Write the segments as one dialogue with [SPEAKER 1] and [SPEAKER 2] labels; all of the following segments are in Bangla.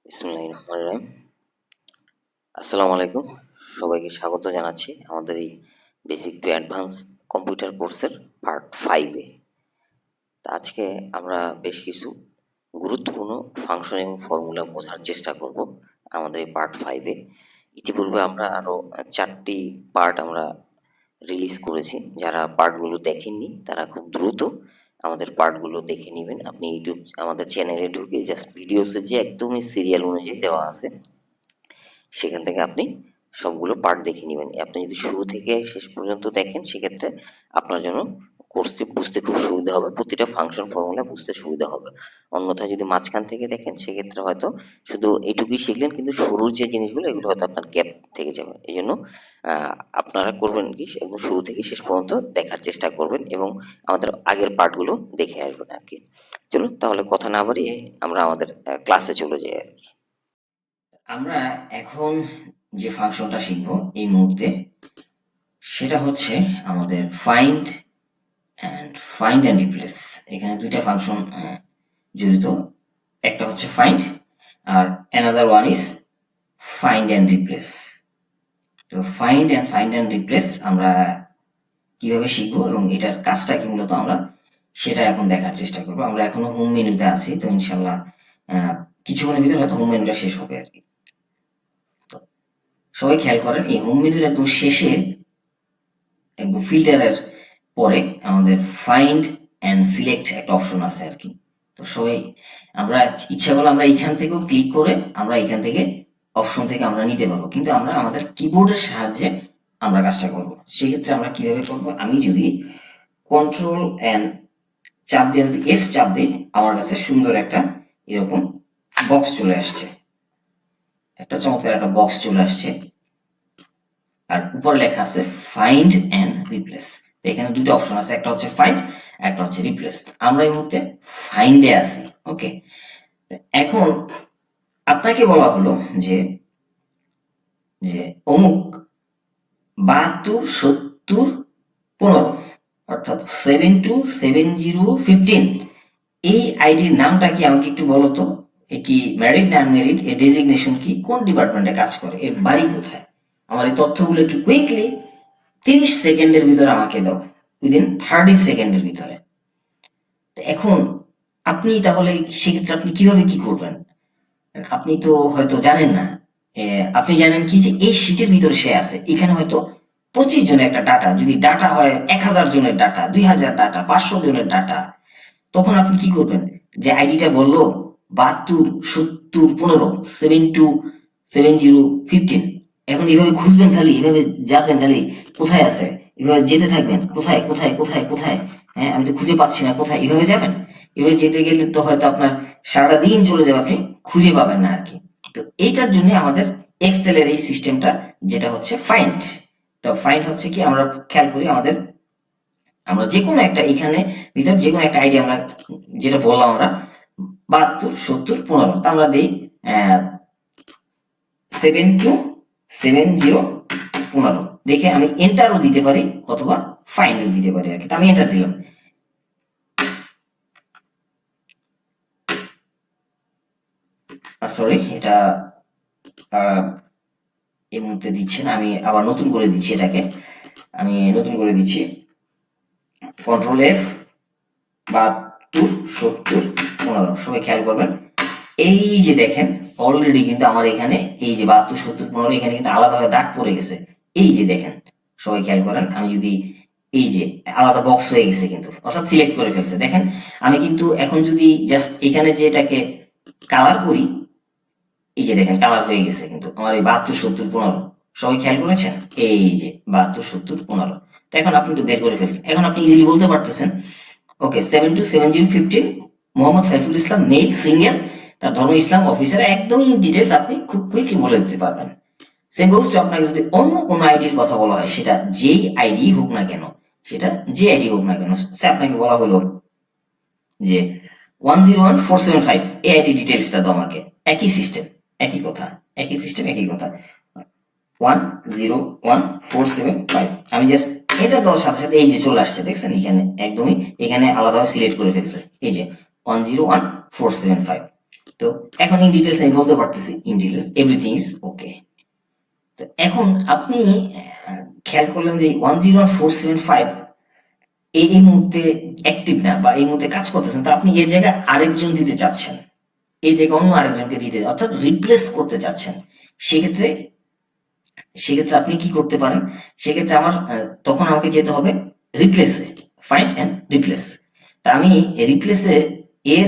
[SPEAKER 1] বিসমিল্লাহির রহমানির রহিম। আসসালামু আলাইকুম। সবাইকে স্বাগত জানাচ্ছি আমাদের এই বেসিক টু অ্যাডভান্স কম্পিউটার কোর্সের পার্ট 5 এ। আজকে আমরা বেশ কিছু গুরুত্বপূর্ণ ফাংশন এবং ফর্মুলা বোঝার চেষ্টা করব আমাদের এই পার্ট 5 এ। ইতিপূর্বে আমরা আরো 4টি পার্ট আমরা রিলিজ করেছি। যারা পার্টগুলো দেখেননি তারা খুব দ্রুত আমাদের পার্টগুলো দেখে নিবেন। আপনি ইউটিউব আমাদের চ্যানেলে ঢুকে জাস্ট ভিডিওসে যে একদমই সিরিয়াল অনুযায়ী দেওয়া আছে সেখান থেকে আপনি সবগুলো পার্ট দেখে নেবেন। আপনি যদি শুরু থেকে শেষ পর্যন্ত দেখেন সেক্ষেত্রে আপনার জন্য কোর্সটি বুঝতে খুব সুবিধা হবে, প্রতিটা ফাংশন ফর্মুলা বুঝতে সুবিধা হবে। অন্যথায় যদি মাঝখান থেকে দেখেন সেক্ষেত্রে হয়তো শুধু এইটুকুই শিখলেন, কিন্তু শুরুর যে জিনিসগুলো এগুলো হয়তো আপনার গ্যাপ থেকে যাবে। এই জন্য আপনারা করবেন কি, একদম শুরু থেকে শেষ পর্যন্ত দেখার চেষ্টা করবেন এবং আমাদের আগের পার্টগুলো দেখে আসবেন আর কি। চলুন তাহলে কথা না বাড়িয়ে আমরা আমাদের ক্লাসে চলে যাই আর কি। আমরা এখন যে ফাংশনটা শিখব এই মুহূর্তে, সেটা হচ্ছে আমাদের ফাইন্ড অ্যান্ড রিপ্লেস। এখানে দুইটা ফাংশন জড়িত, একটা হচ্ছে ফাইন্ড আর another one is find and replace. তো ফাইন্ড অ্যান্ড রিপ্লেস আমরা কিভাবে শিখবো এবং এটার কাজটা কি মূলত আমরা সেটা এখন দেখার চেষ্টা করবো। আমরা এখনো হোম মেনুতে আছি, তো ইনশাল্লাহ কিছুক্ষণের ভিতরে হয়তো হোম মেনুটা শেষ হবে আর কি। তো সবাই খেয়াল করেন, এই হোম মেনুর একদম শেষে একদম ফিল্টারের পরে আমাদের ফাইন্ড অ্যান্ড সিলেক্ট একটা অপশন আছে আর কি। তো সবাই আমরা ইচ্ছা করলে আমরা এখান থেকেও ক্লিক করে আমরা এখান থেকে অপশন থেকে আমরা নিতে পারবো, কিন্তু আমরা আমাদের কিবোর্ডের সাহায্যে আমরা কাজটা করব। সেক্ষেত্রে আমরা কিভাবে করব, আমি যদি কন্ট্রোল অ্যান্ড চাপ দিয়ে এফ চাপ দিই, আমার কাছে সুন্দর একটা এরকম বক্স চলে আসছে, একটা চমৎকার একটা বক্স চলে আসছে, আর উপরে লেখা আছে ফাইন্ড অ্যান্ড রিপ্লেস। এখানে দুটো অপশন আছে, একটা হচ্ছে ফাইন্ড, একটা হচ্ছে রিপ্লেস। আমরা এই মুহূর্তে ফাইন্ডে আছি। ওকে, এখন আপনাকে বলা হলো যে যে অমুক 727015, অর্থাৎ 727015, এই আইডির নামটা কি আমাকে একটু বলো তো। এ কি ম্যারিড না আনম্যারিড, এর ডেজিগনেশন কি, কোন ডিপার্টমেন্টে কাজ করে, এর বাড়ি কোথায়, আমার এই তথ্যগুলো একটু কুইকলি 30 সেকেন্ডের ভিতরে আমাকে দাও, উইদিন 30 সেকেন্ডের ভিতরে। এখন আপনি তাহলে সেক্ষেত্রে আপনি কিভাবে কি করবেন, আপনি তো হয়তো জানেন না। আপনি জানেন কি যে এই শীটের ভিতরে সে আছে, এখানে হয়তো 25 জনের একটা ডাটা, যদি ডাটা হয় 1000 জনের ডাটা, 2000 ডাটা, 500 জনের ডাটা, তখন আপনি কি করবেন, যে আইডিটা বললো 727015, 727015, এখন এইভাবে খুঁজবেন, খালি এইভাবে যাবেন, খালি কোথায় আছে এভাবে যেতে থাকবেন, কোথায় কোথায় কোথায় কোথায়, হ্যাঁ আমি তো খুঁজে পাচ্ছি না কোথায়, এভাবে যাবেন। এভাবে যেতে গেলে তো হয়তো আপনার সারাটা দিন চলে যাবে, আপনি খুঁজে পাবেন না আর কি। তো এইটার জন্য আমাদের এক্সেল এর এই সিস্টেমটা, যেটা হচ্ছে ফাইন্ড। তো ফাইন্ড হচ্ছে কি, আমরা খেয়াল করি আমরা যে কোনো একটা এখানে ভিতর যে কোনো একটা আইডিয়া, আমরা যেটা বললাম আমরা 727015, তা আমরা দিই 727015, দেখে আমি এন্টারও দিতে পারি অথবা ফাইন্ডও দিতে পারি আর কি। আমি এন্টার দিলাম। সরি, এটা এই মুহূর্তে দিচ্ছে না, আমি আবার নতুন করে দিচ্ছি, এটাকে আমি নতুন করে দিচ্ছি। কন্ট্রোল এফ, 727015, সবাই খেয়াল করবেন। এই যে দেখেন অলরেডি কিন্তু আমার এখানে এই যে 727015, এখানে কিন্তু আলাদাভাবে দাগ পড়ে গেছে। এই যে দেখেন, সবাই খেয়াল করেন, আমি যদি এই যে আলাদা বক্স হয়ে গেছে কিন্তু, অর্থাৎ সিলেক্ট করে ফেলছে। দেখেন আমি কিন্তু এখন যদি জাস্ট এখানে যে এটাকে কালার করি, এই যে দেখেন কালার হয়ে গেছে কিন্তু আমার এই 727015, সবাই খেয়াল করেছেন, এই যে 727015। তো এখন আপনি তো বের করে ফেলছেন, এখন আপনি ইজিলি বলতে পারতেছেন ওকে 727015, মোহাম্মদ সাইফুল ইসলাম, মেল, সিঙ্গেল, তার ধর্ম ইসলাম, অফিসার, একদম ডিটেলস আপনি খুব কুইকলি বলে দিতে পারবেন। সেম গোজ টু আপনাকে যদি অন্য কোনো আইডির কথা বলা হয়, সেটা যেই আইডি হোক না কেন, সেটা যে আইডি হোক না কেন, সে আপনাকে বলা হলো যে 101475, এই আইডি ডিটেলসটা দাও আমাকে, একই সিস্টেম একই কথা, একই সিস্টেম একই কথা, 101475, আমি জাস্ট এটা দেওয়ার সাথে সাথে এই যে চলে আসছে, দেখছেন এখানে একদমই এখানে আলাদাভাবে সিলেক্ট করে ফেলছে, এই যে 101475। তো এখন ইন ডিটেলস আমি বলতে পারতেছি, in details everything is okay. তো এখন আপনি খেয়াল করলেন যে 101,475 এই মুহূর্তে অ্যাক্টিভ না বা এই মুহূর্তে কাজ করতেছেন, তো আপনি এর জায়গায় আরেকজন দিতে চাচ্ছেন, এই জায়গায় অন্য আরেকজনকে দিতে, অর্থাৎ রিপ্লেস করতে চাচ্ছেন। সেক্ষেত্রে সেক্ষেত্রে আপনি কি করতে পারেন, সেক্ষেত্রে আমার তখন আমাকে যেতে হবে রিপ্লেসে, ফাইন্ড অ্যান্ড রিপ্লেস। তা আমি রিপ্লেসে এর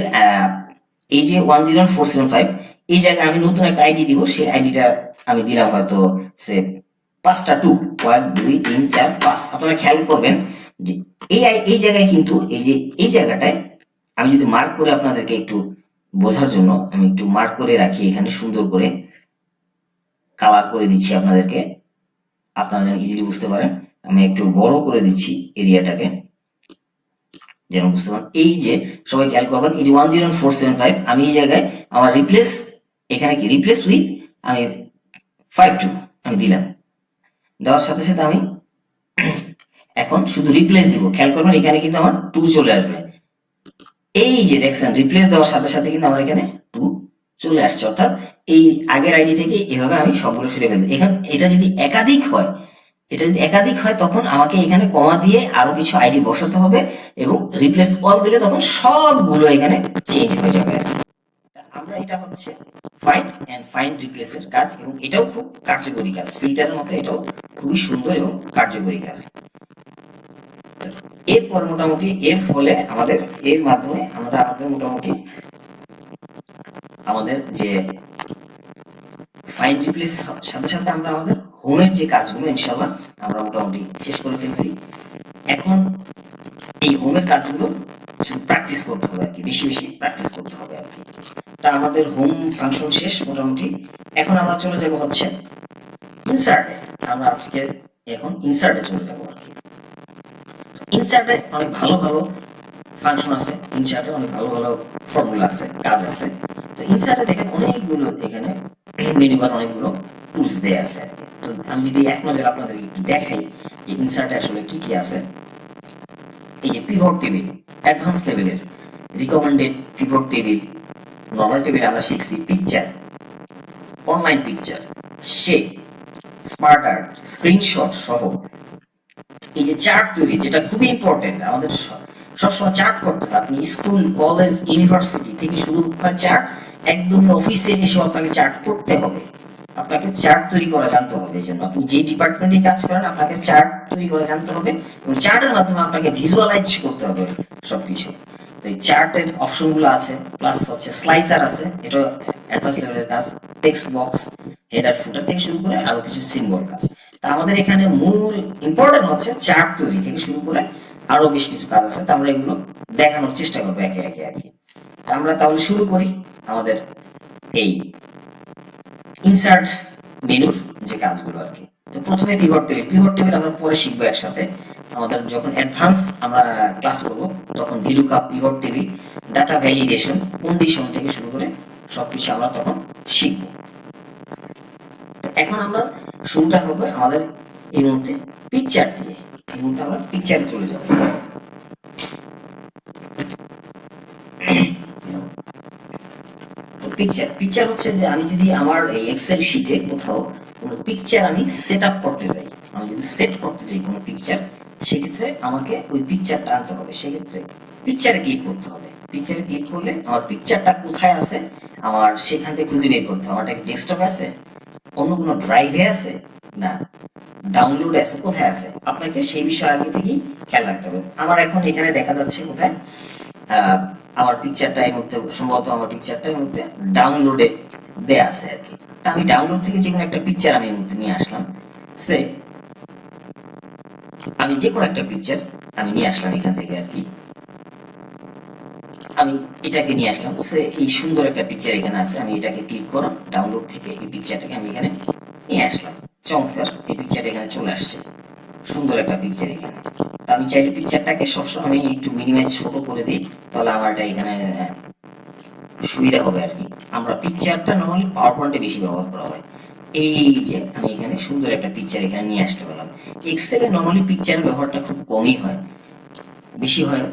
[SPEAKER 1] এই যে 101,475 এই জায়গায় আমি নতুন একটা আইডি দিব, সেই আইডিটা আমি দিলাম হয়তো সে 5টা 2, 1 2 3 4 5। আপনারা খেয়াল করবেন যে এই জায়গায় কিন্তু এই যে এই জায়গাটায় আমি যদি মার্ক করে আপনাদেরকে একটু বোঝার জন্য আমি একটু মার্ক করে রাখি, এখানে সুন্দর করে কালার করে দিচ্ছি আপনাদেরকে, আপনারা যেন ইজিলি বুঝতে পারেন। আমি একটু বড় করে দিচ্ছি এরিয়াটাকে যেন বুঝতে পারেন। এই যে সবাই খেয়াল করবেন, এই যে 101,475 আমি এই জায়গায় আমার রিপ্লেস, এখানে কি রিপ্লেস উইথ আমি 52 আমি দিলাম, দেওয়ার সাথে সাথে আমি এখন শুধু রিপ্লেস দিব। খেয়াল করবেন এখানে কিন্তু আমার 2 চলে আসবে। এই যে দেখছেন রিপ্লেস দেওয়ার সাথে সাথে কিন্তু আমার এখানে 2 চলে আসছে, অর্থাৎ এই আগের আইডি থেকে এভাবে আমি সবগুলো সরিয়ে ফেলবো। এখন এটা যদি একাধিক হয়, তখন আমাকে এখানে কমা দিয়ে আরো কিছু আইডি বসাতে হবে এবং রিপ্লেস অল দিলে তখন সবগুলো এখানে চেঞ্জ হয়ে যাবে। আমরা এটা হচ্ছে ফাইন্ড এন্ড ফাইন্ড রিপ্লেস এর কাজ, এবং এটাও খুব কার্যকরী কাজ, ফিল্টারের মতো এটাও খুবই সুন্দর এবং কার্যকরী কাজ। এরপর মোটামুটি এর ফলে আমাদের এর মাধ্যমে আমরা আমাদের মোটামুটি আমাদের যে ফাইন্ড রিপ্লেস সাথে সাথে আমরা আমাদের হোমের যে কাজগুলো ইনশাআল্লাহ আমরা মোটামুটি শেষ করে ফেলছি। এখন এই হোমের কাজগুলো শুধু প্র্যাকটিস করতে হবে আর কি, বেশি বেশি প্র্যাকটিস করতে হবে আর কি। তা আমাদের হোম ফাংশন শেষ মোটামুটি। এখন আমরা চলে যাব হচ্ছে ইনসার্টে। আমরা আজকে এখন ইনসার্টে চলে যাব আর কি। ইনসার্টে অনেক ভালো ভালো ফাংশন আছে, ইনসার্টে অনেক ভালো ভালো ফর্মুলা আছে, কাজ আছে। তো ইনসার্টে দেখেন অনেকগুলো এখানে মেনু বার অনেকগুলো টুলস দেয়া আছে। তো আমি যদি এক নজর আপনাদের একটু দেখাই যে ইনসার্টে আসলে কি কি আছে। এই যে পিভট টেবিল অ্যাডভান্স লেভেলের, recommended pivot table, normal table আমরা শিখছি, picture, online picture, shape, smart art, screenshot সহ এই যে চার্ট তৈরি, যেটা খুবই ইম্পর্টেন্ট আমাদের সবসময় চার্ট করতে হবে। আপনি স্কুল কলেজ ইউনিভার্সিটি থেকে শুরু করে চার্ট, একদম অফিসে এসে আপনাকে চার্ট করতে হবে, আপনাকে চার্ট তৈরি করা জানতে হবে। এই জন্য আপনি যে ডিপার্টমেন্টে কাজ করেন আপনাকে চার্ট তৈরি করা জানতে হবে, এবং চার্টের মাধ্যমে আপনাকে ভিজুয়ালাইজ করতে হবে সবকিছু। তো এই চার্টের অপশনগুলো আছে, প্লাস হচ্ছে স্লাইসার আছে, এটা অ্যাডভান্স লেভেলের কাজ, টেক্সট বক্স, হেডার ফুটার থেকে শুরু করে আরো কিছু সিম্বল কাজ। তা আমাদের এখানে মূল ইম্পর্টেন্ট হচ্ছে চার্ট তৈরি থেকে শুরু করে আরো বেশ কিছু কাজ আছে, তো আমরা এগুলো দেখানোর চেষ্টা করবো একে একে আর কি। আমরা তাহলে শুরু করি আমাদের এই ইনসার্ট মেনুর যে কাজগুলো আর কি। তো প্রথমে পিভট টেবিল, পিভট টেবিল আমরা পরে শিখবো একসাথে। আমাদের যখন অ্যাডভান্স আমরা ক্লাস করব তখন VLOOKUP, pivot table, data validation, condition থেকে শুরু করে সবকিছু আমরা তখন শিখব। এখন আমরা শুরুটা হবে আমাদের এই মুহূর্তে পিকচার দিয়ে। এই মুহূর্তে আমরা পিকচারে চলে যাব। পিকচার হচ্ছে যে আমি যদি আমার এই এক্সেল শিটে কোথাও কোনো পিকচার আমি সেট আপ করতে চাই, আমি যদি সেট করতে চাই কোনো পিকচার, সেক্ষেত্রে আমাকে ওই পিকচারটা আনতে হবে। সেক্ষেত্রে পিকচারে ক্লিক করতে হবে। পিকচারে ক্লিক করলে আমার পিকচারটা কোথায় আছে আমার সেখান থেকে খুঁজে বের করতে হবে। আমারটা কি ডেস্কটপে আছে, অন্য কোনো ড্রাইভে আছে, না ডাউনলোড আছে, কোথায় আছে, আপনাকে সেই বিষয়ে আগে থেকেই খেয়াল রাখতে হবে। আমার এখন এখানে দেখা যাচ্ছে কোথায় আমার পিকচারটা এই মুহূর্তে, সম্ভবত আমার পিকচারটা এই মুহূর্তে ডাউনলোডে দেয়া আছে আর কি। তা আমি ডাউনলোড থেকে যে কোনো একটা পিকচার আমি এই মুহূর্তে নিয়ে আসলাম, সে আমি যে কোনো একটা পিকচার আমি নিয়ে আসলাম এখান থেকে আর কি। আমি এটাকে নিয়ে আসলাম, সে এই সুন্দর একটা পিকচার এখানে আছে, আমি এটাকে ক্লিক করলাম, ডাউনলোড থেকে এই পিকচারটাকে আমি এখানে নিয়ে আসলাম। চমৎকার, এই পিকচারটা এখানে চলে আসছে, সুন্দর একটা পিকচার এখানে। তো আমি চাইলে পিকচারটাকে সবসময় আমি একটু মিনিমাইজ ছোট করে দিই, তাহলে আমার এটা এখানে সুবিধা হবে আর কি। আমরা পিকচারটা নর্মালি পাওয়ার পয়েন্টে বেশি ব্যবহার করা হয়। এই যে আমি এখানে সুন্দর একটা পিকচার এখানে নিয়ে আসতে পারলাম। এক্সেলে নর্মালি পিকচারের ব্যবহারটা খুব কমই হয়, বেশি হয়,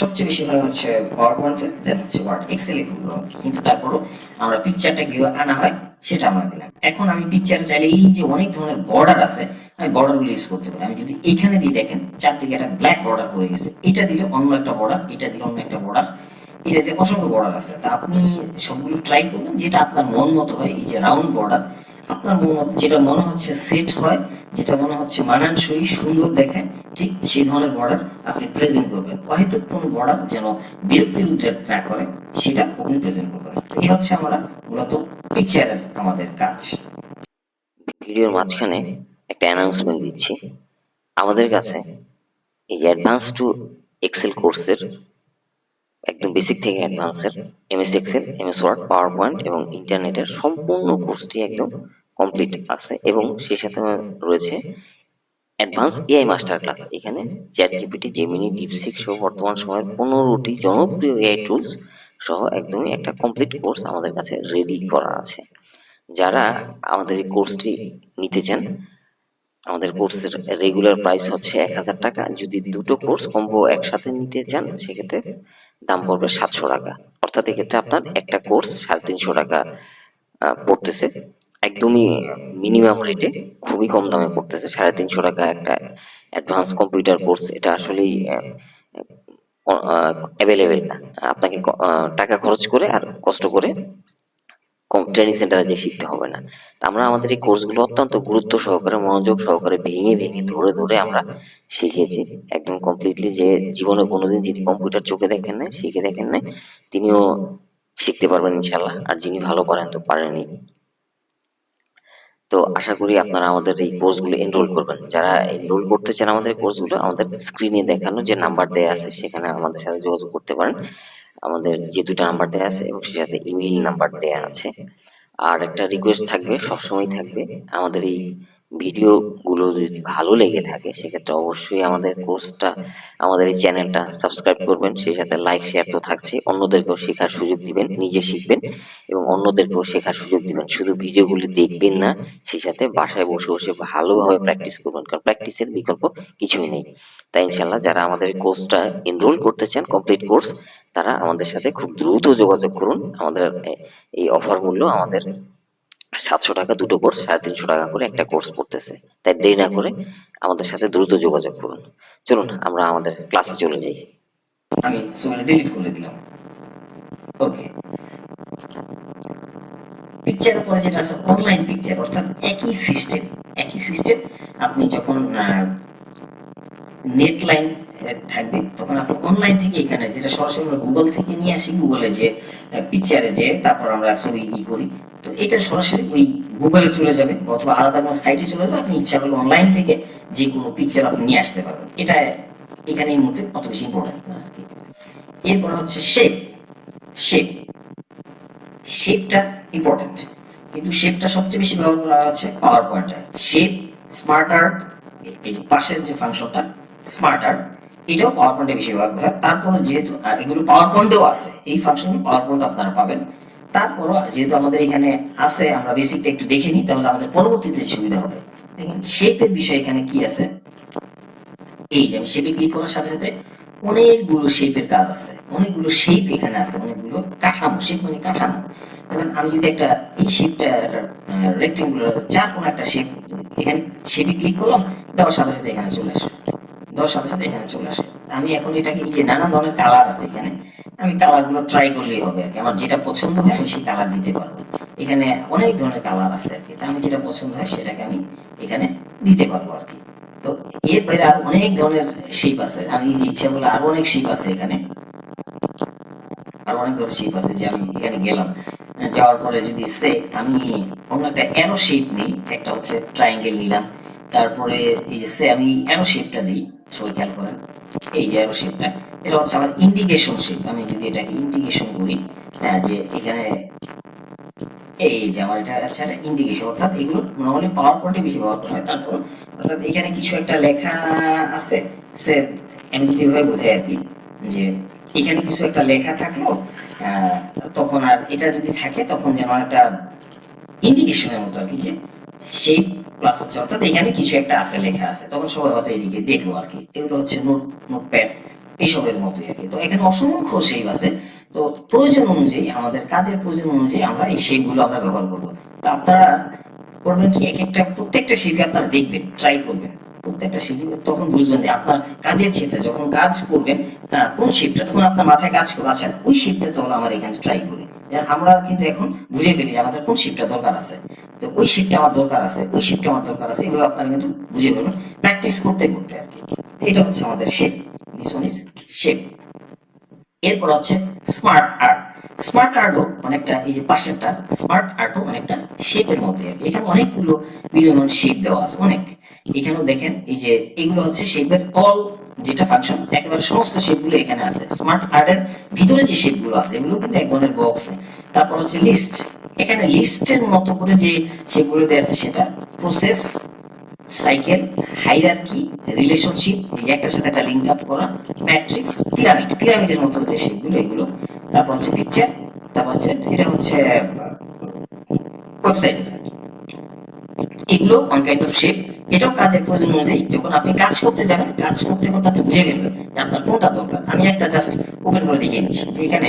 [SPEAKER 1] সবচেয়ে বেশি হয় হচ্ছে পাওয়ার পয়েন্টে, দেন হচ্ছে ওয়ার্ড, এক্সেলে খুব কম। কিন্তু তারপরও আমরা পিকচারটা কিভাবে আনা হয় সেটা আমরা দিলাম। এখন আমি পিকচার চাইলে এই যে অনেক ধরনের বর্ডার আছে, আমি বর্ডারগুলো ইউজ করতে পারি। আমি যদি এখানে দিয়ে দেখেন চারদিকে একটা ব্ল্যাক বর্ডার পড়ে গেছে, এটা দিলে অন্য একটা বর্ডার, এটা দিলে অন্য একটা বর্ডার, এটাতে অসংখ্য বর্ডার আছে। তা আপনি সবগুলো ট্রাই করবেন, যেটা আপনার মন মতো হয়। এই যে রাউন্ড বর্ডার, আপনার মন মতো যেটা মনে হচ্ছে সেট হয়, যেটা মনে হচ্ছে মানানসই সুন্দর দেখায়, ঠিক সেই ধরনের বর্ডার আপনি প্রেজেন্ট করবেন। হয়তো কোনো বর্ডার যেন বিরক্তির উদ্রেক না করে, সেটা কখনই প্রেজেন্ট করবেন। এই হচ্ছে আমরা মূলত পিকচারের আমাদের কাজ।
[SPEAKER 2] ভিডিওর মাঝখানে একটা অ্যানাউন্সমেন্ট দিচ্ছি। আমাদের কাছে এই অ্যাডভান্স টু এক্সেল কোর্সের একদম বেসিক থেকে অ্যাডভান্সের MS Excel, MS Word, PowerPoint এবং ইন্টারনেটের সম্পূর্ণ কোর্সটি একদম কমপ্লিট আছে এবং সেই সাথে রয়েছে অ্যাডভান্স এআই মাস্টার ক্লাস। এখানে চ্যাট জিপিটি, জেমিনি, ডিপসিক সহ বর্তমান সময়ের 15টি জনপ্রিয় এআই টুলস সহ একদমই একটা কমপ্লিট কোর্স আমাদের কাছে রেডি করা আছে। যারা আমাদের এই কোর্সটি নিতে চান, আমাদের কোর্সের রেগুলার প্রাইস হচ্ছে 1000 টাকা। যদি দুটো কোর্স কম্বো একসাথে নিতে চান সেক্ষেত্রে দাম পড়বে 700 টাকা। অর্থাৎ এক্ষেত্রে আপনার একটা কোর্স 350 টাকা পড়তেছে, একদমই মিনিমাম রেটে, খুবই কম দামে পড়তেছে। 350 টাকা একটা অ্যাডভান্স কম্পিউটার কোর্স, এটা আসলেই অ্যাভেলেবেল না। আপনাকে টাকা খরচ করে আর কষ্ট করে ট্রেনিং সেন্টারে যে শিখতে হবে না। আমরা আমাদের এই কোর্সগুলো অত্যন্ত গুরুত্ব সহকারে, মনোযোগ সহকারে, ভেঙে ভেঙে ধরে ধরে আমরা শিখিয়েছি একদম কমপ্লিটলি। যে জীবনে কোনোদিন যিনি কম্পিউটার চোখে দেখেন নাই, শিখে দেখেন নাই, তিনিও শিখতে পারবেন ইনশাল্লাহ। আর যিনি ভালো পারেন তো পারেনই। তো আশা করি আপনারা আমাদের এই কোর্সগুলো এনরোল করবেন। যারা এনরোল করতে চান আমাদের কোর্সগুলো, আমাদের স্ক্রিনে দেখানো যে নাম্বার দেয়া আছে সেখানে আমাদের সাথে যোগাযোগ করতে পারেন। আমাদের যে 2টা নাম্বার দেয়া আছে এবং সেই সাথে ইমেইল নাম্বার দেয়া আছে। আর একটা রিকোয়েস্ট থাকবে, সবসময় থাকবে, আমাদের এই ভিডিও গুলো যদি ভালো লেগে থাকে সেক্ষেত্রে অবশ্যই আমাদের কোর্সটা, আমাদের এই চ্যানেলটা সাবস্ক্রাইব করবেন। সেই সাথে লাইক শেয়ার তো থাকছে, অন্যদেরকেও শেখার সুযোগ দিবেন, নিজে শিখবেন এবং অন্যদেরকেও শেখার সুযোগ দিবেন। শুধু ভিডিওগুলি দেখবেন না, সেই সাথে বাসায় বসে বসে ভালোভাবে প্র্যাকটিস করবেন, কারণ প্র্যাকটিসের বিকল্প কিছুই নেই। তাই ইনশাল্লাহ যারা আমাদের এই কোর্সটা এনরোল করতে চান, কমপ্লিট কোর্স, তারা আমাদের সাথে খুব দ্রুত যোগাযোগ করুন। আমাদের এই অফার মূল্য আমাদের 700 টাকা, দুটো কোর্স 350 টাকা করে একটা কোর্স পড়তেছে। তাই দেরি না করে আমাদের সাথে দ্রুত যোগাযোগ করুন। চলুন আমরা আমাদের ক্লাসে চলে যাই।
[SPEAKER 1] আমি ছবিটা ডিলিট করে দিলাম। ওকে, পিকচারের পরে যেটা আছে অনলাইন পিকচার, অর্থাৎ একই সিস্টেম। একই সিস্টেম আপনি যখন নেট লাইন থাকবে তখন আপনি অনলাইন থেকে, এখানে যেটা সরাসরি আমরা গুগল থেকে নিয়ে আসি, গুগলে যে পিকচারে যে তারপর আমরা ছবি করি, তো এটা সরাসরি ওই গুগলে চলে যাবে অথবা আলাদা কোনো সাইটে চলে যাবে। আপনি ইচ্ছা করলে অনলাইন থেকে যে কোনো পিকচার আপনি নিয়ে আসতে পারবেন। এটা এখানে এই মুহূর্তে অত বেশি ইম্পর্টেন্ট না। এরপর হচ্ছে শেপ। শেপ শেপটা ইম্পর্টেন্ট, কিন্তু শেপটা সবচেয়ে বেশি ব্যবহার করা হচ্ছে পাওয়ার পয়েন্টে। শেপ, স্মার্ট আর্ট, এই পাশের যে ফাংশনটা স্মার্ট আর্ট, এটাও পাওয়ার পয়েন্টে বেশি ব্যবহার করা হয়। তারপরে যেহেতু এগুলো পাওয়ার পয়েন্টেও আছে, এই ফাংশনগুলো পাওয়ার পয়েন্ট আপনারা পাবেন। তারপরও যেহেতু আমাদের এখানে আছে, আমরা বেসিকটা একটু দেখে নিই, তাহলে আমাদের পরবর্তীতে সুবিধা হবে। দেখেন শেপের বিষয় এখানে কি আছে। এই যে আমি শেপে ক্লিক করার সাথে সাথে অনেকগুলো শেপের কাজ আছে, অনেকগুলো শেপ এখানে আছে, অনেকগুলো কাঠামো। শেপ মানে কাঠামো। এখন আমি যদি একটা এই শেপটা রেক্টেঙ্গুলার চার কোনো একটা শেপ, এখানে শেপে ক্লিক করলাম, দেওয়ার সাথে সাথে এখানে চলে আসবে, দেওয়ার সাথে সাথে এখানে চলে আসবে। আমি এখন এটাকে, এই যে নানান ধরনের কালার আছে এখানে, আমি কালারগুলো ট্রাই করলেই হবে আর কি। আমার যেটা পছন্দ হয় আমি সেই কালার দিতে পারবো। এখানে অনেক ধরনের কালার আছে আর কি, তা আমি যেটা পছন্দ হয় সেটাকে আমি এখানে দিতে পারবো আর কি। তো এর বাইরে আর অনেক ধরনের শেপ আছে, আমি যে ইচ্ছা করলে আরো অনেক শেপ আছে এখানে, আরো অনেক ধরনের শেপ আছে। যে আমি এখানে গেলাম, যাওয়ার পরে যদি সে আমি অন্য একটা অ্যারো শেপ নিই, একটা হচ্ছে ট্রায়াঙ্গেল নিলাম, তারপরে এই যে সে আমি অ্যারো শেপটা দিই, সবাই খেয়াল করেন, এই যে অ্যারো শেপটা, এটা হচ্ছে আমার ইন্ডিকেশন শেপ। আমি যদি এটাকে ইন্ডিকেশন করি, যে এখানে এই যে আমার এটা আছে একটা ইন্ডিকেশন, অর্থাৎ এগুলো নর্মালি পাওয়ার পয়েন্টে বেশি ব্যবহার করা হয়। তারপর অর্থাৎ এখানে কিছু একটা লেখা আছে, সে আমি যদি এভাবে বোঝাই আর কি, যে এখানে কিছু একটা লেখা থাকলো, তখন আর এটা যদি থাকে তখন যেন একটা ইন্ডিকেশনের মতো আর কি, যে শেপ প্লাস হচ্ছে, অর্থাৎ এখানে কিছু একটা আছে, লেখা আছে, তখন সবাই হয়তো এদিকে দেখলো আর কি। এগুলো হচ্ছে নোটপ্যাড, এইসবের মতোই আর কি। তো এখানে অসংখ্য শেপ আছে। তো প্রয়োজন অনুযায়ী, আমাদের কাজের প্রয়োজন অনুযায়ী আমরা এই শেপগুলো আমরা ব্যবহার করবো। তো আপনারা করবেন কি, প্রত্যেকটা শেপে আপনারা দেখবেন, ট্রাই করবেন প্রত্যেকটা শেপে, তখন বুঝবেন যে আপনার কাজের ক্ষেত্রে যখন কাজ করবেন কোন শেপটা তখন আপনার মাথায় কাজ করবে, আচ্ছা ওই শেপটা তাহলে আমার এখানে ট্রাই করি। যেমন আমরা কিন্তু এখন বুঝে ফেলি যে আমাদের কোন শেপটা দরকার আছে, তো ওই শেপটা আমার দরকার আছে, ওই শেপটা আমার দরকার আছে, এইভাবে আপনারা কিন্তু বুঝে ফেলবেন প্র্যাকটিস করতে করতে আর কি। এটা হচ্ছে আমাদের shape, this one is shape. এরপর হচ্ছে স্মার্ট আর্ট। স্মার্ট আর্টও অনেকটা, এই যে পাশেরটা স্মার্ট আর্টও অনেকটা শেপের মধ্যে আর কি। এখানে অনেকগুলো বিভিন্ন শেপ দেওয়া আছে, অনেক। এখানেও দেখেন এই যে এগুলো হচ্ছে শেপের অল, যেটা ফাংশন একেবারে সমস্ত শেপগুলো এখানে আছে। স্মার্ট আর্টের ভিতরে যে শেপগুলো আছে এগুলো কিন্তু এক ধরনের বক্স। তারপর হচ্ছে লিস্ট, এখানে লিস্টের মতো করে যে শেপগুলো দেওয়া আছে সেটা প্রসেস, সাইকেল, হাইরার্কি, রিলেশনশিপ, এই যে একটার সাথে একটা লিঙ্ক আপ করা, ম্যাট্রিক্স, পিরামিড, পিরামিডের মতো যে শেপগুলো এগুলো। তারপর হচ্ছে পিকচার, তারপর হচ্ছে এটা হচ্ছে ওয়েবসাইট, এগুলো ওয়ান কাইন্ড অফ শেপ। এটাও কাজের প্রয়োজন অনুযায়ী যখন আপনি কাজ করতে যাবেন, কাজ করতে করতে আপনি বুঝে ফেলবেন যে আপনার কোনটা দরকার। আমি একটা জাস্ট ওপেন করে দেখিয়ে দিচ্ছি যে এখানে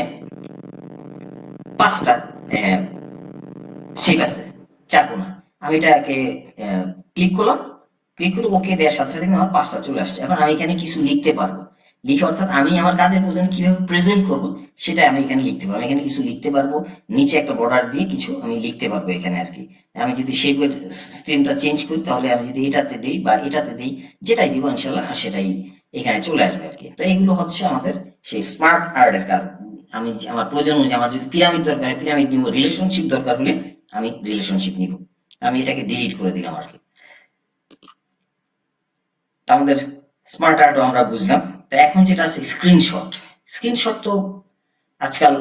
[SPEAKER 1] 5টা শেপ আছে, চারকোনা। আমি এটাকে ক্লিক করলাম, ক্লিক করে ওকে দেওয়ার সাথে সাথে কিন্তু আমার 5টা চলে আসছে। এখন আমি এখানে কিছু লিখতে পারবো, লিখে অর্থাৎ আমি আমার কাজের প্রয়োজনে কিভাবে প্রেজেন্ট করব সেটা আমি এখানে লিখতে পারবো। এখানে কিছু লিখতে পারবো, নিচে একটা বর্ডার দিয়ে কিছু আমি লিখতে পারবো এখানে আর কি। আমি যদি শেপের স্ট্রিমটা চেঞ্জ করি, তাহলে আমি যদি এটাতে দিই বা এটাতে দিই, যেটাই দিব ইনশাল্লাহ সেটাই এখানে চলে আসবে আর কি। তো এগুলো হচ্ছে আমাদের সেই স্মার্ট আর্টের কাজ। আমি আমার প্রয়োজন অনুযায়ী, আমার যদি পিরামিড দরকার হয় পিরামিড নিব, রিলেশনশিপ দরকার হলে আমি রিলেশনশিপ নিব। আমি এটাকে ডিলিট করে দিলাম আর কি। তা আমাদের স্মার্ট আর্টও আমরা বুঝলাম। তা এখন যেটা আছে স্ক্রিনশট। স্ক্রিনশট তো আজকাল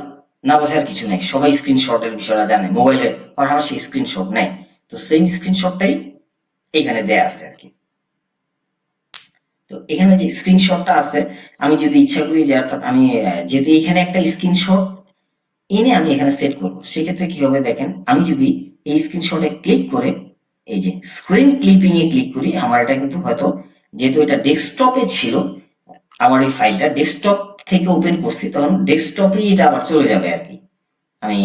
[SPEAKER 1] না বোঝার কিছু নেই, সবাই স্ক্রিনশটের বিষয়টা জানে, মোবাইলে আর আমার সেই স্ক্রিনশট নেই। তো সেম স্ক্রিনশটটাই এখানে দেয়া আছে আর কি। তো এখানে যে স্ক্রিনশটটা আছে, আমি যদি ইচ্ছা করি যে অর্থাৎ আমি যেহেতু এখানে একটা স্ক্রিনশট এনে আমি এখানে সেট করব, সেক্ষেত্রে কি হবে দেখেন, আমি যদি এই স্ক্রিনশটে ক্লিক করে এই যে স্ক্রিন ক্লিপিং এ ক্লিক করি, আমার এটা কিন্তু হয়তো, যেহেতু এটা ডেস্কটপে ছিল, আমার এই ফাইলটা ডেস্কটপ থেকে ওপেন করছি, তখন ডেস্কটপেই এটা আবার চলে যাবে আর কি। আমি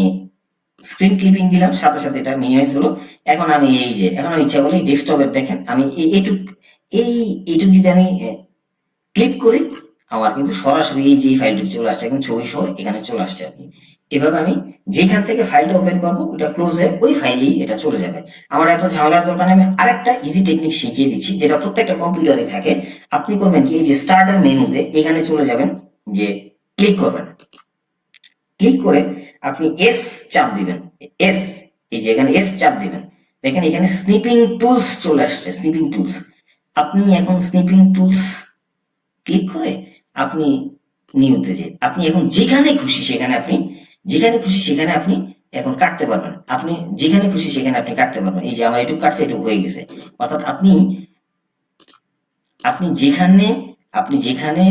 [SPEAKER 1] স্ক্রিন ক্লিপিং দিলাম, সাথে সাথে এটা মিনিমাইজ হলো। এখন আমি এই যে, এখন আমি ইচ্ছা করলে ডেস্কটপের দেখেন আমি এইটুক যদি আমি ক্লিক করি, আমার কিন্তু সরাসরি এই যে ফাইলটি চলে আসছে, এখন ছবি সহ এখানে চলে আসছে আর কি। এভাবে আমি যেখান থেকে ফাইলটা ওপেন করবো ওটা ক্লোজ হয়ে ওই ফাইলেই এটা চলে যাবে। আমার এত ঝামেলার দরকার নেই। আমি আরেকটা ইজি টেকনিক শিখিয়ে দিচ্ছি, যেটা প্রত্যেকটা কম্পিউটারে থাকে। আপনি করবেন কি, এই যে স্টার্টার মেনুতে এখানে চলে যাবেন, যে ক্লিক করবেন, ক্লিক করে আপনি এস চাপ দিবেন, এস, এই যে এখানে এস চাপ দিবেন, দেখেন এখানে স্নিপিং টুলস চলে আসছে, স্নিপিং টুলস। আপনি এখন স্নিপিং টুলস ক্লিক করে আপনি নিউতে যে আপনি এখন যেখানে খুশি সেখানে আপনি, যেখানে খুশি সেখানে আপনি এখন কাটতে পারবেন। আপনি যেখানে খুশি সেখানে আপনি কাটতে পারবেন। এই যে আমার এটুকু কাটছে, এটুকু হয়ে গেছে। অর্থাৎ আপনি আপনি যেখানে আপনি যেখানে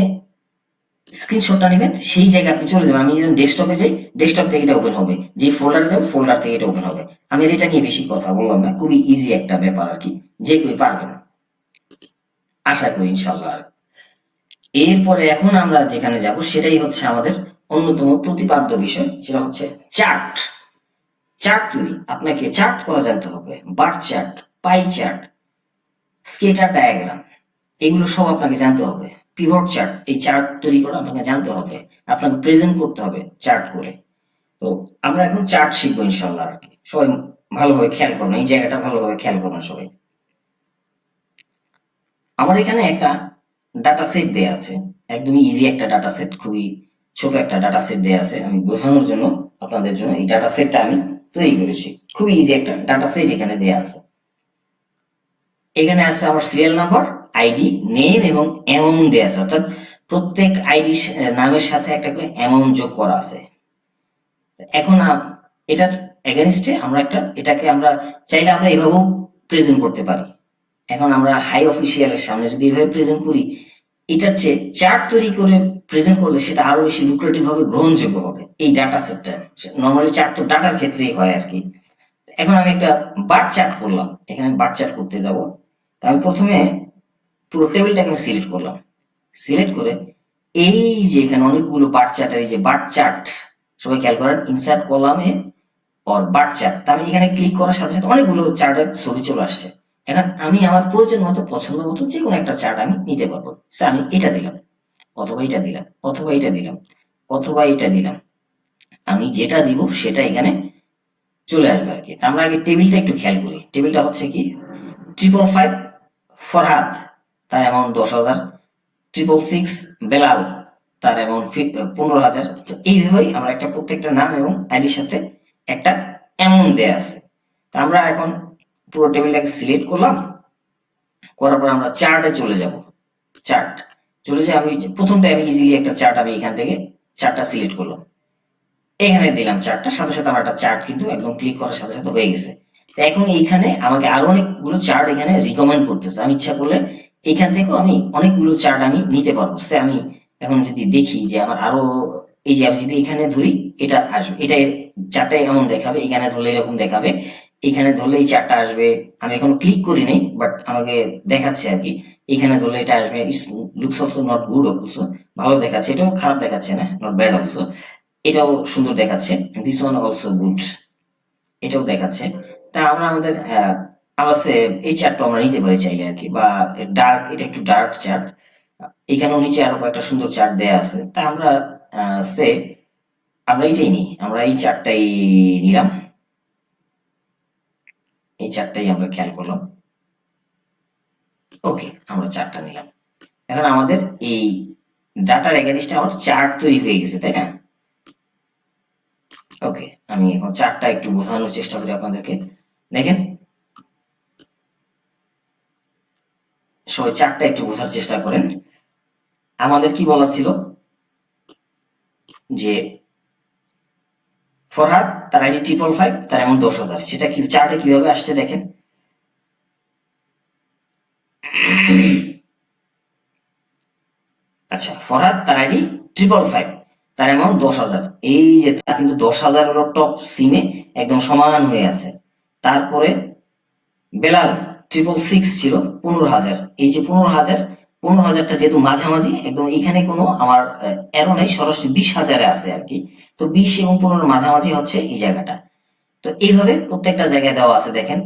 [SPEAKER 1] স্ক্রিনশটটা নেবেন সেই জায়গায় আপনি চলে যাবেন। আমি যখন ডেস্কটপে যাই, ডেস্কটপ থেকে এটা ওপেন হবে, যে ফোল্ডারে যাবো ফোল্ডার থেকে এটা ওপেন হবে। আমি এটা নিয়ে বেশি কথা বললাম না, খুবই ইজি একটা ব্যাপার আর কি, যে কেউ পারবেন আশা করি ইনশাল্লাহ। এরপরে এখন আমরা যেখানে যাব সেটাই হচ্ছে আমাদের অন্যতম প্রতিপাদ্য বিষয়, সেটা হচ্ছে চার্ট। চার্ট তৈরি, আপনাকে চার্ট করা জানতে হবে, bar chart, pie chart, scatter diagram, এগুলো সব আপনাকে জানতে হবে। পিভট চার্ট, এই চার্ট তৈরি করা আপনাকে জানতে হবে, আপনাকে প্রেজেন্ট করতে হবে চার্ট করে। তো আমরা এখন চার্ট শিখবো ইনশাল্লাহ আর কি। সবাই ভালোভাবে খেয়াল করবেন, এই জায়গাটা ভালোভাবে খেয়াল করবেন সবাই। আমার এখানে একটা ডাটা সেট দেয়া আছে, একদমই ইজি একটা ডাটা সেট, খুবই ছোট একটা ডাটা সেট দেয়া আছে। আমি বোঝানোর জন্য আপনাদের জন্য এই ডাটা সেটটা আমি তৈরি করেছি। খুবই ইজি একটা ডাটা সেট এখানে দেয়া আছে। এখানে আছে আমার সিরিয়াল নাম্বার, আইডি, নেম এবং অ্যামাউন্ট দেয়া আছে, অর্থাৎ প্রত্যেক আইডি নামের সাথে একটা করে অ্যামাউন্ট যোগ করা আছে। এখন এটার এগেনস্টে আমরা এটাকে আমরা চাইলে আমরা এভাবেও প্রেজেন্ট করতে পারি। এখন আমরা হাই অফিসিয়ালের সামনে যদি এভাবে প্রেজেন্ট করি, এটার চেয়ে চার্ট তৈরি করে প্রেজেন্ট করলে সেটা আরো বেশি লুক্রেটিভ হবে, গ্রহণযোগ্য হবে এই ডাটা সেটটা। নর্মালি চার্ট তো ডাটার ক্ষেত্রেই হয় আর কি। এখন আমি একটা বার চার্ট করলাম, এখানে বার চার্ট করতে যাব। আমি প্রথমে পুরো টেবিলটাকে আমি সিলেক্ট করলাম, সিলেক্ট করে এই যে এখানে অনেকগুলো বার চার্ট, এই যে বার চার্ট, সবাই খেয়াল করেন, ইনসার্ট কলামে ওর বার চার্ট, আমি এখানে ক্লিক করার সাথে সাথে অনেকগুলো চার্টের ছবি চলে আসছে। এখন আমি আমার প্রয়োজন মতো পছন্দ মতো যে কোনো একটা চার্ট আমি নিতে পারবো। আমি এটা দিলাম, অথবা এটা দিলাম, অথবা এটা দিলাম, অথবা এটা দিলাম, আমি যেটা দিব সেটা এখানে চলে আসবে আর কি। আমরা আগে টেবিলটা একটু খেয়াল করি। টেবিলটা হচ্ছে কি, 555 ফরহাদ, তার অ্যামাউন্ট 10,000, 666 বেলাল, তার অ্যামাউন্ট 15,000। তো এইভাবেই আমরা একটা প্রত্যেকটা নাম এবং আইডির সাথে একটা অ্যামাউন্ট দেয়া আছে। তা আমরা এখন পুরো টেবিলটাকে সিলেক্ট করলাম, করার পর আমরা চার্টে চলে যাব। চার্ট চলে যাই, আমি প্রথমটা আমি ইজিলি একটা চার্ট আমি এখান থেকে চার্টটা সিলেক্ট করলাম, এখানে দিলাম চার্টটা, সাথে সাথে আমার একটা চার্ট কিন্তু একদম ক্লিক করার সাথে সাথে হয়ে গেছে। তো এখন এইখানে আমাকে আরো অনেকগুলো চার্ট এখানে রিকমেন্ড করতেছে, আমি ইচ্ছা করলে এখান থেকেও আমি অনেকগুলো চার্ট আমি নিতে পারবো। সে আমি এখন যদি দেখি যে আমার আরো, এই যে আমি যদি এখানে ধরি, এটা আসবে, এটা চারটা এমন দেখাবে, এখানে ধরলে এরকম দেখাবে, এখানে ধরলে এই চারটা আসবে। আমি এখন ক্লিক করি নাই, বাট আমাকে দেখাচ্ছে আর কি। এখানে ধরলে এটা আসবে। Looks also not good also, ভালো দেখাচ্ছে, এটাও খারাপ দেখাচ্ছে না, নট ব্যাড অলসো, এটাও সুন্দর দেখাচ্ছে। দিস ওয়ান অলসো গুড, এটাও দেখাচ্ছে। তা আমরা আমাদের আবার এই চার্টটা আমরা নিতে পারি চাইলে আর কি, বা ডার্ক, এটা একটু ডার্ক চার্ট, এখানেও নিচে আরো কয়েকটা সুন্দর চার্ট দেয়া আছে। তা আমরা সে আমরা এইটাই নিই, আমরা এই চার্টটাই নিলাম, এই চার্টটাই আমরা খেয়াল করলাম। ওকে, আমরা চার্টটা নিলাম। এখন আমাদের এই ডাটার এগেইনস্টে আমার চার্ট তৈরি হয়ে গেছে, তাই না? ওকে, আমি এখন চার্টটা একটু বোঝানোর চেষ্টা করি আপনাদেরকে। দেখেন, সবাই চার্টটা একটু বোঝার চেষ্টা করেন। আমাদের কি বলা ছিল যে ফরহাদ, তার আইডি 555, তার এমন 10,000, সেটা কি চার্টে কিভাবে আসছে দেখেন। আচ্ছা, ফরহাদ, তার আইডি 555, তার অ্যামাউন্ট 10,000, এই যে তার কিন্তু 10,000 হলো টপ সিমে একদম সমান হয়ে আছে। তারপরে বেলাল 666 ছিল 15,000, এই যে 15,000, 15,000টা যেহেতু মাঝামাঝি একদম, এখানে কোনো আমার এরো নেই, সরাসরি 20,000-এ আছে আর কি। তো 20 এবং 15 মাঝামাঝি হচ্ছে এই জায়গাটা। তো এইভাবে প্রত্যেকটা জায়গায় দেওয়া আছে দেখেন।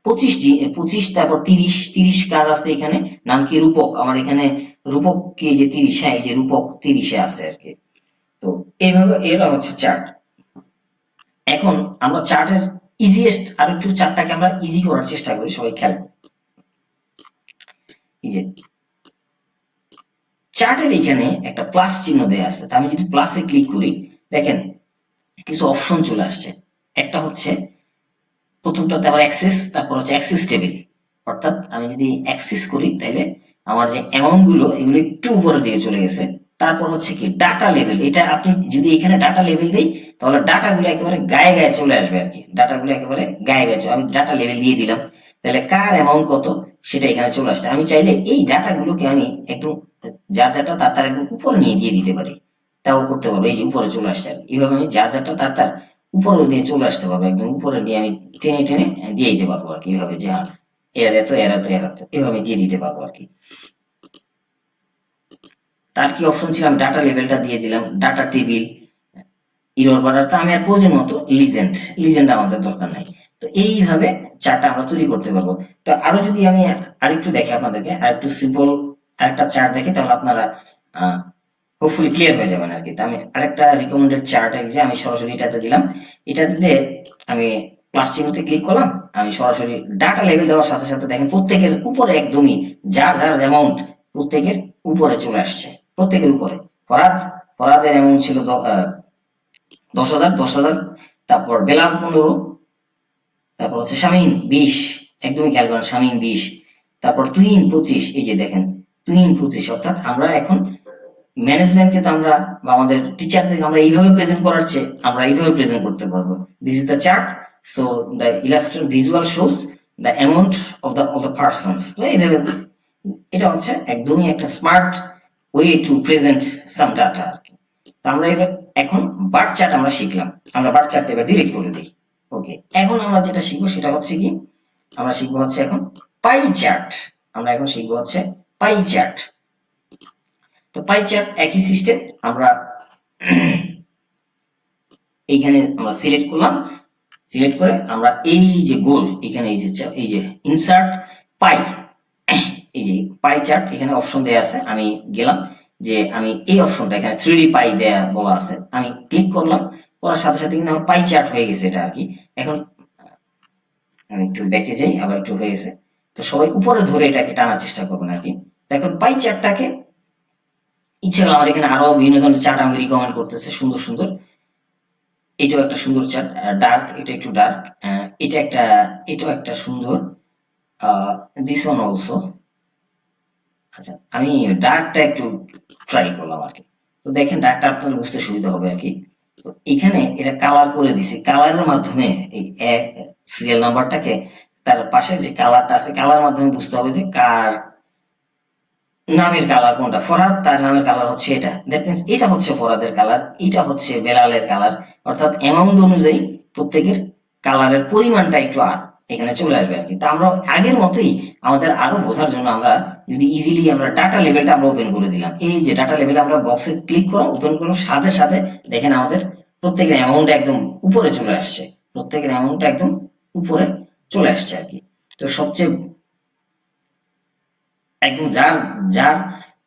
[SPEAKER 1] 25, তারপর 30 কার আছে এখানে, নাম কি রূপক, আমার এখানে রূপক কি, যে 30, হ্যাঁ এই যে রূপক 30-এ আছে আর কি। তো এইভাবে এরা হচ্ছে চার্ট। এখন আমরা চার্টের ইজিয়েস্ট আর একটু চার্টটাকে আমরা ইজি করার চেষ্টা করি, সবাই খেয়াল। এই যে চার্টের এখানে একটা প্লাস চিহ্ন দেয়া আছে, তা আমি যদি প্লাসে ক্লিক করি, দেখেন কিছু অপশন চলে আসছে। একটা হচ্ছে, প্রথমটাতে আবার অ্যাক্সেস, তারপর হচ্ছে অ্যাক্সেস টেবিল, অর্থাৎ আমি যদি অ্যাক্সেস করি তাহলে আমার যে অ্যামাউন্ট গুলো এগুলো একটু উপরে দিয়ে চলে গেছে। তারপর হচ্ছে কি ডাটা লেভেল, এটা আপনি যদি এখানে ডাটা লেভেল দেই তাহলে ডাটাগুলো একেবারে গায়ে গায়ে চলে আসবে আর কি, ডাটাগুলো একেবারে গায়ে গায়ে আমি ডাটা লেভেল দিয়ে দিলাম, তাহলে কার অ্যামাউন্ট কত সেটা এখানে চলে আসছে। আমি চাইলে এই ডাটাগুলোকে আমি একটু, যার যারটা তার তার একদম উপরে নিয়ে দিয়ে দিতে পারি, তাও করতে পারবো। এই যে উপরে চলে আসছে, এইভাবে আমি যার যারটা তার তার উপরে দিয়ে চলে আসতে পারবো, একদম উপরে দিয়ে আমি টেনে টেনে দিয়ে দিতে পারবো আর কি, এইভাবে যে হ্যাঁ এর এত এর এত এর এত, এভাবে দিয়ে দিতে পারবো আর কি। তার কি অপশন ছিল, আমি ডাটা লেভেলটা দিয়ে দিলাম, ডাটা টেবিল, ইরোর বারার, তো আমি আর প্রয়োজন মতো লিজেন্ড আমাদের দরকার নাই। তো এইভাবে চার্টটা আমরা তৈরি করতে পারবো। তো আরো যদি আমি আরেকটু দেখি আপনাদেরকে, আরেকটু সিম্পল আরেকটা চার্ট দেখি, তাহলে আপনারা হোপফুলি ক্লিয়ার হয়ে যাবেন আর কি। তো আমি আরেকটা রিকমেন্ডেড চার্ট, যে আমি সরাসরি এটাতে দিলাম, এটাতে দিয়ে আমি প্লাস চিহ্নতে ক্লিক করলাম, আমি সরাসরি ডাটা লেভেল দেওয়ার সাথে সাথে দেখেন প্রত্যেকের উপরে একদমই যার যার অ্যামাউন্ট প্রত্যেকের উপরে চলে আসছে, প্রত্যেকের উপরে। ফরাদের অ্যামাউন্ট ছিল 10,000, তারপর বেলাল 15, তারপর হচ্ছে শামীম 20, একদমই খেয়াল করেন, শামীম 20, তারপর তুহিন 25, এই যে দেখেন তুহিন 25। অর্থাৎ আমরা এখন ম্যানেজমেন্টকে তো আমরা, বা আমাদের টিচারদেরকে আমরা এইভাবে প্রেজেন্ট করার চেয়ে আমরা এইভাবে প্রেজেন্ট করতে পারবো। This is the chart, so the illustrate visual shows the amount of the persons. তো এইভাবে, এটা হচ্ছে একদমই একটা smart way to present some data আর কি। তো আমরা এবার এখন বার চার্ট আমরা শিখলাম, আমরা বার চার্ট এবার ডিলিট করে দিই। ওকে, এখন আমরা যেটা শিখবো সেটা হচ্ছে কি, আমরা শিখবো হচ্ছে এখন পাই চার্ট। আমরা এখন শিখবো হচ্ছে পাই চার্ট। তো পাই চার্ট একই সিস্টেম, আমরা এইখানে আমরা সিলেক্ট করলাম, সিলেক্ট করে আমরা এই যে গোল এখানে এই যে ইনসার্ট পাই, এই যে পাই চার্ট এখানে অপশন দেয়া আছে, আমি গেলাম যে আমি এই অপশনটা এখানে 3D পাই দেয়া বলা আছে, আমি ক্লিক করলাম, করার সাথে সাথে কিন্তু আমার পাই চার্ট হয়ে গেছে এটা আর কি। এখন আমি একটু ব্যাকে যাই, আবার একটু হয়ে গেছে। তো সবাই উপরে ধরে এটাকে টানার চেষ্টা করবেন আর কি। এখন পাই চার্টটাকে ইচ্ছা করলে আমার এখানে আরো বিভিন্ন ধরনের চার্ট আমাকে রিকমেন্ড করতেছে সুন্দর সুন্দর। এটাও একটা সুন্দর চার্ট, ডার্ক, এটা একটু ডার্ক, এটাও একটা সুন্দর, দিস ওয়ান অলসো। আচ্ছা, আমি ডার্কটা একটু ট্রাই করলাম আর কি। তো দেখেন ডার্কটা আপনার বুঝতে সুবিধা হবে আর কি। তো এখানে এটা কালার করে দিছি, কালারের মাধ্যমে এই এক সিরিয়াল নাম্বারটাকে তার পাশে যে কালারটা আছে কালার মাধ্যমে বুঝতে হবে যে কার নামের কালার কোনটা। ফরহাদ, তার নামের কালার হচ্ছে এটা, দ্যাট মিনস এটা হচ্ছে ফরহাদের কালার, এটা হচ্ছে বেলালের কালার। অর্থাৎ অ্যামাউন্ট অনুযায়ী প্রত্যেকের কালারের পরিমাণটা একটু এখানে চলে আসবে আর কি। তা আমরা আগের মতোই আমাদের আরো বোঝার জন্য আমরা যদি ইজিলি আমরা ডাটা লেভেলটা আমরা ওপেন করে দিলাম, এই যে ডাটা লেভেলে আমরা বক্সে ক্লিক করলাম, ওপেন করলাম, সাথে সাথে দেখেন আমাদের প্রত্যেকের অ্যামাউন্ট একদম উপরে চলে আসছে, প্রত্যেকের অ্যামাউন্টটা একদম উপরে চলে আসছে আর কি। তো সবচেয়ে একদম যার যার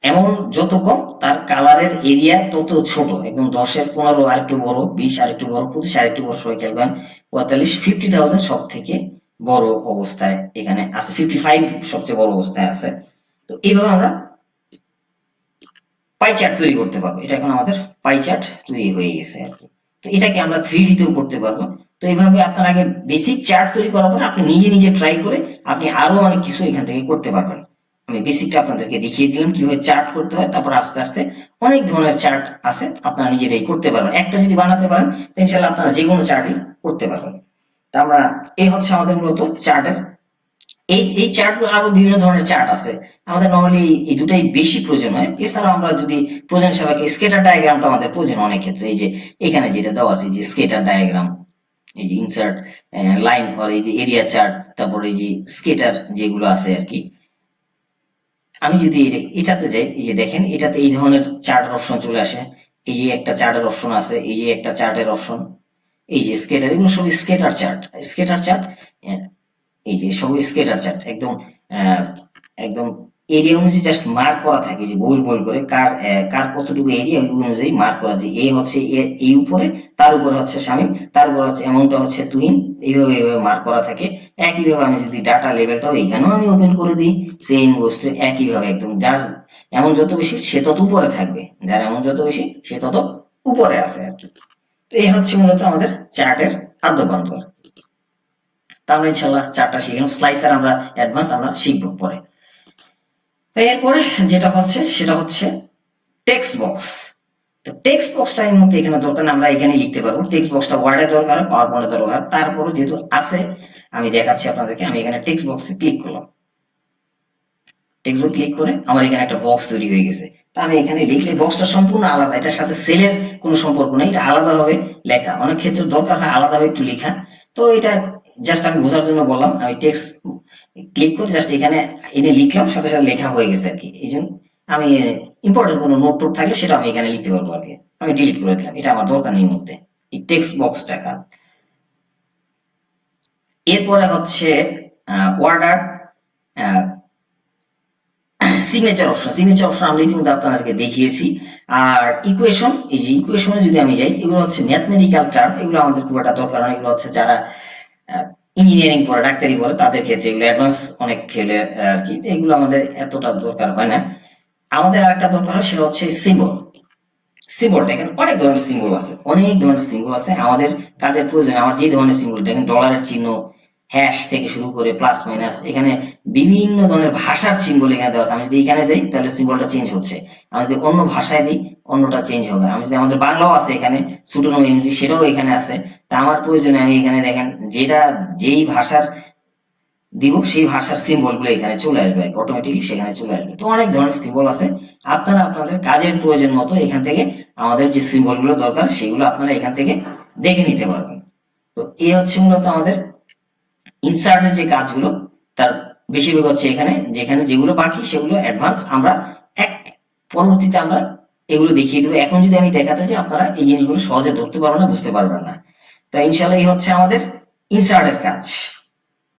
[SPEAKER 1] অ্যামাউন্ট যত কম তার কালারের এরিয়া তত ছোট, একদম 10-এর 15 আরেকটু বড়, 20 আরেকটু বড়, 25 আরেকটু বড়, সবাই খেয়াল করেন। 45, 50,000 সব থেকে বড় অবস্থায় এখানে আছে, 55 সবচেয়ে বড় অবস্থায় আছে। তো এইভাবে আমরা পাই চার্ট তৈরি করতে পারবো। এটা এখন আমাদের পাই চার্ট তৈরি হয়ে গেছে আর কি। তো এটাকে আমরা 3D তেও করতে পারবো। তো এইভাবে আপনার আগে বেসিক চার্ট তৈরি করার পরে আপনি নিজে নিজে ট্রাই করে আপনি আরো অনেক কিছু এখান থেকে করতে পারবেন। আমি বেসিকটা আপনাদেরকে দেখিয়ে দিলাম কিভাবে চার্ট করতে হয়, তারপর আস্তে আস্তে অনেক ধরনের চার্ট আছে আপনারা নিজেরাই করতে পারবেন। একটা যদি বানাতে পারেন ইনশাআল্লাহ আপনারা যে কোনো চার্টই করতে পারবেন। তা আমরা এই হচ্ছে আমাদের মূলত চার্টের, এই চার্ট আরো বিভিন্ন ধরনের চার্ট আছে, আমাদের নর্মালি এই দুটাই বেশি প্রয়োজন হয়। এছাড়াও আমরা যদি প্রয়োজন সেবাকে স্কেটার ডায়াগ্রামটা আমাদের প্রয়োজন অনেক ক্ষেত্রে, এই যে এখানে যেটা দেওয়া আছে যে স্কেটার ডায়াগ্রাম, এই যে ইনসার্ট লাইন আর এই যে এরিয়া চার্ট, তারপর এই যে স্কেটার যেগুলো আছে আর কি। আমি যদি এটাতে যাই, এই যে দেখেন এটাতে এই ধরনের চার্টের অপশন চলে আসে, এই যে একটা চার্টের অপশন আছে, এই যে একটা চার্টের অপশন, এই যে স্কেটার, এগুলো সবই স্কেটার চার্ট। স্কেটার চার্ট, এই যে সবই স্কেটার চার্ট, একদম একদম এরিয়া অনুযায়ী জাস্ট মার্ক করা থাকে, যে গোল গোল করে কার কার কতটুকু এরিয়া ওই অনুযায়ী মার্ক করা, যে এ হচ্ছে এই উপরে, তার উপরে হচ্ছে শামীম, তার উপরে হচ্ছে অ্যামাউন্টটা হচ্ছে তুহিন, এইভাবে এইভাবে মার্ক করা থাকে। একইভাবে আমি যদি ডাটা লেভেলটাও এখানেও আমি ওপেন করে দিই, সেম বস্তু একইভাবে একদম যার অ্যামাউন্ট যত বেশি সে তত উপরে থাকবে, যার অ্যামাউন্ট যত বেশি সে তত উপরে আছে আর কি। এই হচ্ছে মূলত আমাদের চার্টের আদ্যপান্ত। তা আমরা ইনশাল্লাহ চারটা শিখলাম, স্লাইসার আমরা অ্যাডভান্স আমরা শিখবো পরে। এরপরে যেটা হচ্ছে সেটা হচ্ছে টেক্সট বক্স। তো টেক্সট বক্সটা এই মুহূর্তে এখানে দরকার না, আমরা এখানে লিখতে পারবো। টেক্সট বক্সটা ওয়ার্ডে দরকার, পাওয়ার পয়েন্টে দরকার, তারপরে যেহেতু আছে আমি দেখাচ্ছি আপনাদেরকে। আমি এখানে টেক্সট বক্সে ক্লিক করলাম, টেক্সট বক্স ক্লিক করে আমার এখানে একটা বক্স তৈরি হয়ে গেছে। তা আমি এখানে লিখলে বক্সটা সম্পূর্ণ আলাদা, এটার সাথে সেলের কোনো সম্পর্ক নেই, এটা আলাদাভাবে লেখা। অনেক ক্ষেত্রে দরকার হয় আলাদাভাবে একটু লেখা। তো এটা জাস্ট আমি বোঝার জন্য বললাম, আমি টেক্সট ক্লিক করে জাস্ট এখানে এনে লিখলাম, সাথে সাথে লেখা হয়ে গেছে আর কি। এই জন্য আমি ইম্পর্টেন্ট কোনো নোট টোট থাকলে সেটা আমি এখানে লিখতে পারবো আর কি। আমি ডিলিট করে দিলাম, এটা আমার দরকার নেই মধ্যে এই টেক্সট বক্সটা কাজ। এরপরে হচ্ছে ওয়ার্ডার সিগনেচার অপশন। সিগনেচার অপশন আমরা ইতিমধ্যে আপনাদেরকে দেখিয়েছি। আর ইকুয়েশন, এই যে ইকুয়েশনে যদি আমি যাই, এগুলো হচ্ছে ম্যাথমেটিক্যাল টার্ম, এগুলো আমাদের খুব একটা দরকার হয়। এগুলো হচ্ছে যারা ইঞ্জিনিয়ারিং পড়ে, ডাক্তারি পড়ে, তাদের ক্ষেত্রে এগুলো অ্যাডভান্স অনেক খেলে আর কি। এগুলো আমাদের এতটা দরকার হয় না। আমাদের আরেকটা দরকার হয় সেটা হচ্ছে সিম্বল। সিম্বলটা এখানে অনেক ধরনের সিম্বল আছে, অনেক ধরনের সিম্বল আছে আমাদের কাজের প্রয়োজন। আমার যে ধরনের সিম্বল দেখেন, ডলারের চিহ্ন, হ্যাশ থেকে শুরু করে প্লাস মাইনাস, এখানে বিভিন্ন ধরনের ভাষার সিম্বল এখানে দেওয়া আছে। আমি যদি এখানে যাই তাহলে সিম্বলটা চেঞ্জ হচ্ছে, আমি যদি অন্য ভাষায় দিই অন্যটা চেঞ্জ হবে। আমি যদি আমাদের বাংলাও আছে এখানে, সুটোনম এমজি সেটাও এখানে আছে। তা আমার প্রয়োজনে আমি এখানে দেখেন যেটা যেই ভাষার দিব সেই ভাষার সিম্বল গুলো এখানে চলে আসবে, অটোমেটিকলি সেখানে চলে আসবে। তো অনেক ধরনের সিম্বল আছে, আপনারা আপনাদের কাজের প্রয়োজন মতো এখান থেকে আমাদের যে সিম্বল গুলো দরকার সেগুলো আপনারা এখান থেকে দেখে নিতে পারবেন। তো এই হচ্ছে মূলত আমাদের ইনসার্টের যে কাজগুলো, তার বেশিরভাগ হচ্ছে এখানে, যেখানে যেগুলো বাকি সেগুলো অ্যাডভান্স আমরা এক পরবর্তীতে আমরা এগুলো দেখিয়ে দেবো। এখন যদি আমি দেখাতে চাই আপনারা এই জিনিসগুলো সহজে ধরতে পারবেন না, বুঝতে পারবেন না। তো ইনশাল্লাহ এই হচ্ছে আমাদের ইনসার্টের কাজ।